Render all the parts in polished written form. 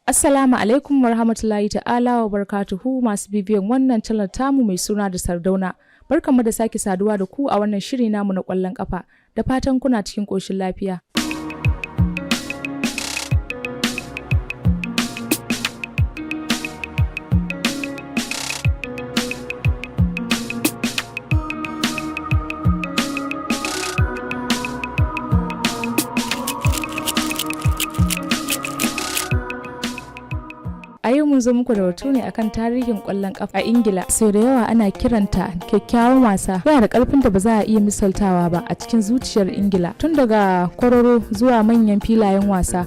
Assalamu alaikum warahmatullahi ta'ala wa barakatuhu masu bibiyan wannan channel tamu mai suna da Sardauna. Barkanmu da sake saduwa da ku a wannan shiri namu na ƙwallon ƙafa. Da fatan kuna cikin ƙoshin lafiya. A yau mun zo muku da batu ne akan tarihin ƙwallon ƙafa a Ingila. Sau da yawa ana kiranta kyakkyawan wasa. Yana da ƙarfin da ba za a iya misaltawa ba a cikin zuciyar Ingila. Tun daga kwararo zuwa manyan filayen wasa,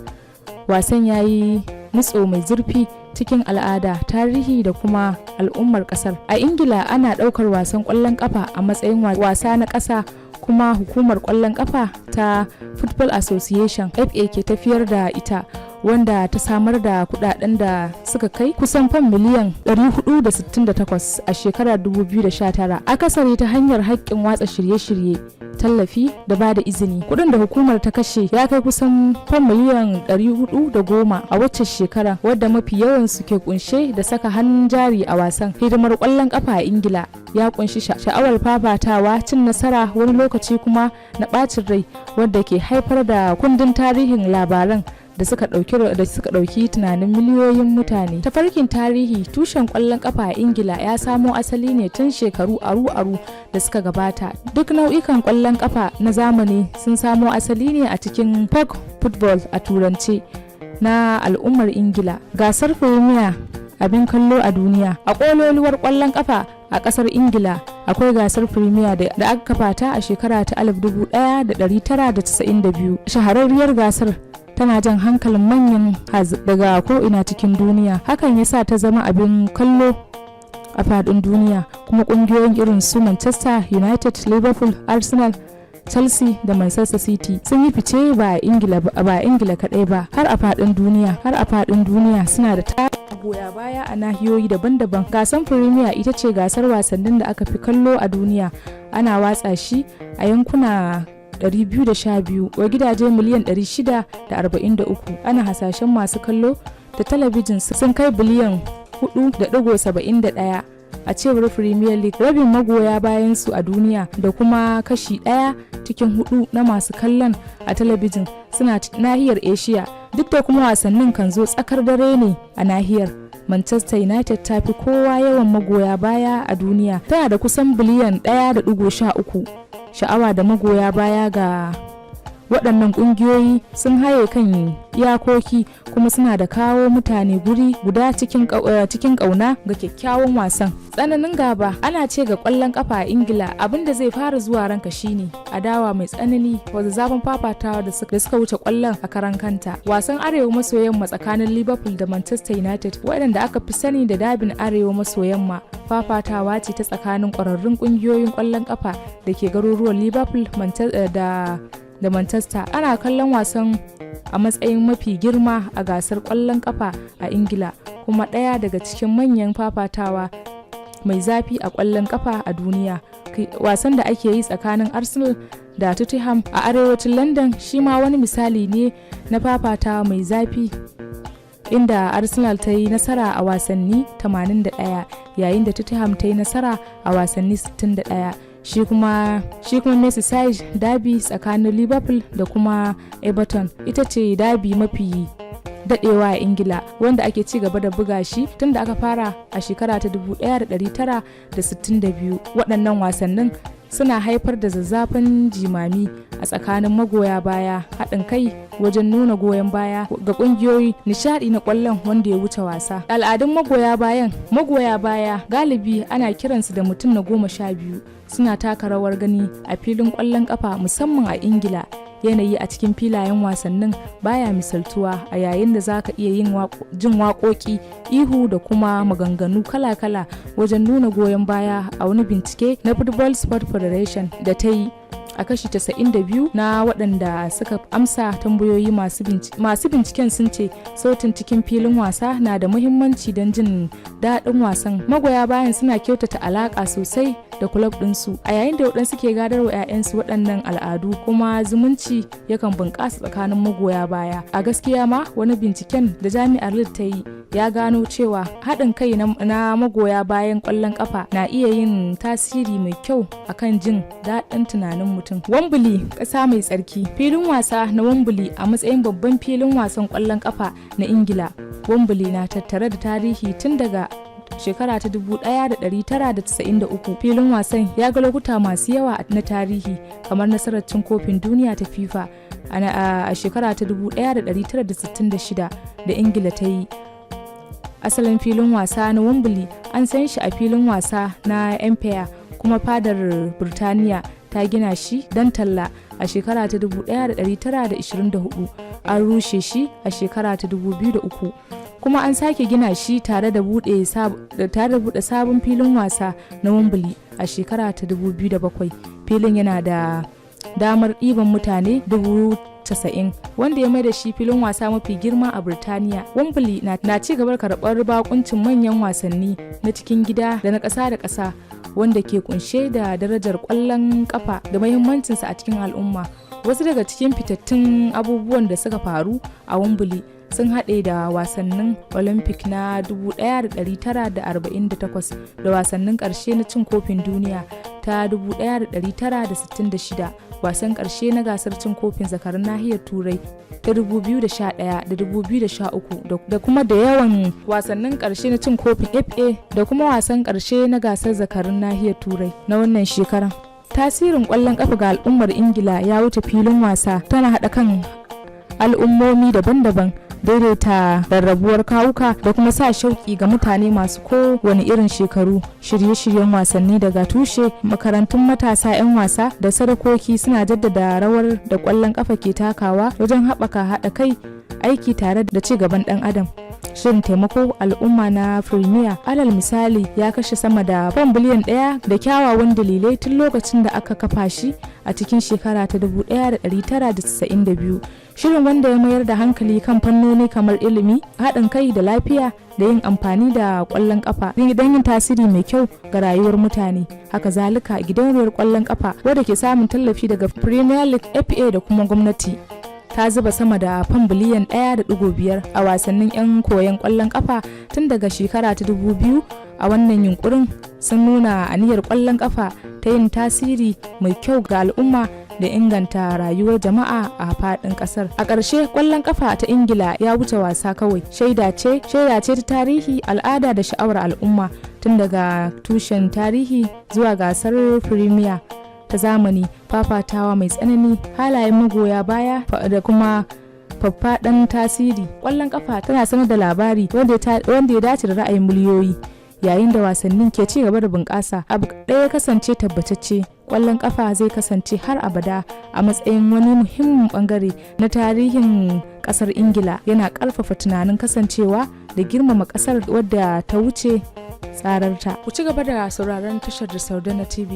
wasan ya yi nutso mai zurfi cikin al'ada, tarihi da kuma al'ummar ƙasar. A Ingila ana ɗaukar wasan ƙwallon ƙafa a matsayin wasa na ƙasa, kuma hukumar ƙwallon ƙafa ta Football Association (FA) ke tafiyar da ita, wanda ta samar da kudaden da suka kai kusan fam miliyan 468 a shekarar 2019, akasari ta hanyar haƙƙin watsa shirye-shirye, tallafi da ba da izini. Kudin da hukumar ta kashe ya kai kusan fam miliyan 410 a wacce shekara, wadda mafi yawan su ke kunshe da saka hannun jari a wasan. Hidimar ƙwallon ƙafa a Ingila ya kunshi sha'awar fafatawa, cin nasara, wani lokaci kuma na ɓacin rai, wadda ke haifar da kundin tarihin labaran da suka ɗauki tunanin miliyoyin mutane. Tafarkin tarihi, tushen ƙwallon ƙafa a Ingila ya samo asali ne tun shekaru aru-aru da suka gabata. Duk nau'ikan ƙwallon ƙafa na zamani sun samo asali ne a cikin folk football a turance na al'ummar Ingila. Gasar Premier abin kallo a duniya. A ƙololuwar ƙwallon ƙafa a ƙasar Ingila akwai gasar Premier da aka kafa ta a shekara ta 1992. Shahararriyar gasar tana jan hankalin manyan daga ko'ina cikin duniya. Hakan ya sa ta zama abin kallo a faɗin duniya, kuma ƙungiyoyin irin su Manchester United, Liverpool, Arsenal, Chelsea da Manchester City sun yi fice ba a Ingila kaɗai ba, har a faɗin duniya suna da goya baya a nahiyoyi daban-daban. Gasar Premier ita ce gasar wasannin da aka fi kallo a duniya. Ana watsa shi a yankuna 212 wa gidaje miliyan 643. Ana hasashen masu kallo da talabijin sun kai biliyan 4.71 a cewar Premier League. Rabin magoya bayan su a duniya da kuma kashi 1 cikin 4 na masu kallon a talabijin suna nahiyar Asia. Duk da kuma wasannin kan zo tsakar dare ne a nahiyar, Manchester United ta fi kowa yawan magoya baya a duniya. Tana da kusan biliyan 1.13. Sha'awa da magoya baya ga waɗannan ƙungiyoyi sun haye kan iyakoki, kuma suna da kawo mutane guri guda cikin ƙauna ga kyakkyawan wasan. Tsananin gaba ana ce ga ƙwallon ƙafa a Ingila, abin da zai fara zuwa ranka shine adawa mai tsanani, wanda zafin fafatawa da suka wuce ƙwallon a karan kanta. Wasan arewa maso yamma tsakanin Liverpool da Manchester United, waɗanda aka fi sani da dabin arewa maso yamma, fafatawa ce ta tsakanin ƙwararrun ƙungiyoyin ƙwallon ƙafa da ke garuruwan Liverpool da Manchester. Ana kallon wasan a matsayin mafi girma a gasar ƙwallon ƙafa a Ingila, kuma ɗaya daga cikin manyan fafatawa mai zafi a ƙwallon ƙafa a duniya. Wasan da ake yi tsakanin Arsenal da Tottenham a arewacin London shi ma wani misali ne na fafatawa mai zafi, inda Arsenal ta yi nasara a wasanni 81 yayin da Tottenham ta yi nasara a wasanni 61. Shi kuma Merseyside derby tsakanin Liverpool da kuma Everton ita ce derby mafi dadewa a Ingila, wanda ake ci gaba da buga shi tun da aka fara a shekara ta 1962. Waɗannan wasannin suna haifar da zazzafan jimami a tsakanin magoya baya, haɗin kai wajen nuna goyon baya ga ƙungiyoyi, nishaɗi na ƙwallon wanda ya wuce wasa. Al'adun magoya baya galibi ana kiransu da mutum na 12. Suna taka rawar gani a filin ƙwallon ƙafa, musamman a Ingila. Yanayi a cikin filayen wasannin baya misaltuwa, a yayin da zaka iya jin waƙoƙi, ihu da kuma maganganu kala-kala wajen nuna goyon baya. A wani bincike na Football Sport Federation da ta yi a kashi 92 na waɗanda suka amsa tambayoyi masu binciken sun ce sautin cikin filin wasa na da muhimmanci don jin daɗin wasan. Magoya bayan suna kyautata alaƙa sosai da kulab ɗinsu, a yayin da waɗansu ke gadarwa 'ya'yansu waɗannan al'adu, kuma zumunci yakan bunƙasa tsakanin magoya baya. A gaskiya ma wani binciken da jami'ar Leeds ta yi ya gano cewa haɗin kai na magoya bayan ƙwallon ƙafa na iya yin tasiri mai kyau akan jin daɗin tunanin mutum. Wembley, ƙasa mai tsarki. Filin wasa na Wembley a matsayin babban filin wasan ƙwallon ƙafa na Ingila. Wembley na tattare da tarihi tun daga shekara ta 1993. Filin wasan ya ga lokuta masu yawa na tarihi, kamar nasarar cin kofin duniya ta FIFA a shekara ta 1966 da Ingila ta yi. Asalin filin wasa na Wembley an san shi a filin wasa na Empire, kuma fadar Birtaniya ta gina shi don talla a shekara ta 1924. An rushe shi a shekara ta 2003, kuma an sake gina shi tare da buɗe sabon filin wasa na Wembley a shekara ta 2007. Filin yana da damar ɗiban mutane 90,000, wanda ya mai da shi filin wasa mafi girma a Birtaniya. Wembley na ci gaba karɓar bakuncin manyan wasanni na cikin gida da na ƙasa da ƙasa, wanda ke kunshe da darajar ƙwallon ƙafa da muhimmancinsa a cikin al'umma. Wasu daga cikin fitattun abubuwan da suka faru a Wembley sun haɗe da wasannin Olympic na 1948 da wasannin ƙarshe na cin kofin duniya ta 1966, wasan ƙarshe na gasar cin kofin zakarun nahiyar Turai ta 2011 da 2013, da kuma da yawan wasannin ƙarshe na cin kofin FA da kuma wasan ƙarshe na gasar zakarun nahiyar Turai na wannan shekaran. Tasirin ƙwallon ƙafa ga al'ummar Ingila ya wuce filin wasa, tana haɗa kan al'ummomi daban-daban, daidaita rarrabuwar kawuka da kuma sa shauki ga mutane masu kowane irin shekaru. Shirye-shiryen wasanni daga tushe, makarantun matasa 'yan wasa da sadakoki suna jaddada rawar da ƙwallon ƙafa ke takawa wajen haɓaka haɗa kai, aiki tare da ci gaban ɗan adam. Shirin taimako al'umma na Premier, alal misali, ya kashe sama da £1 biliyan da kyawawan dalilai tun lokacin da aka kafa shi a cikin shekara ta 1992. Shirin, wanda ya mayar da hankali kan fannoni kamar ilimi, haɗin kai da lafiya, da yin amfani da ƙwallon ƙafa don yin tasiri mai kyau ga rayuwar mutane. Haka zalika, gidauniyar ƙwallon ƙafa wadda ke samun tallafi daga Premier League, FA da kuma gwamnati, ta zuba sama da £1.5 biliyan a wasannin 'yan koyon ƙwallon ƙafa tun daga shekara ta 2000. A wannan yunkurin sun nuna aniyar ƙwallon ƙafa ta yin tasiri mai kyau ga al'umma da inganta rayuwar jama'a a faɗin ƙasar. A ƙarshe, ƙwallon ƙafa ta Ingila ya wuce wasa kawai, shaida ce ta tarihi, al'ada da sha'awar al'umma, tun daga tushen tarihi zuwa gasar Premier ta zamani, fafatawa mai tsanani, halayen magoya baya da kuma faffaɗan tasiri. Ƙwallon ƙafa tana sanar da labari wanda ya dace da ra'ayin miliyoyi. Yayin da wasannin ke ci gaba da bunƙasa, abu ɗaya kasance tabbatacce: ƙwallon ƙafa zai kasance har abada a matsayin wani muhimmin ɓangare na tarihin ƙasar Ingila, yana ƙarfafa tunanin kasancewa da girmama ƙasar wadda ta wuce tsararta. Ku ci gaba da sauraron tashar da Sardauna TV.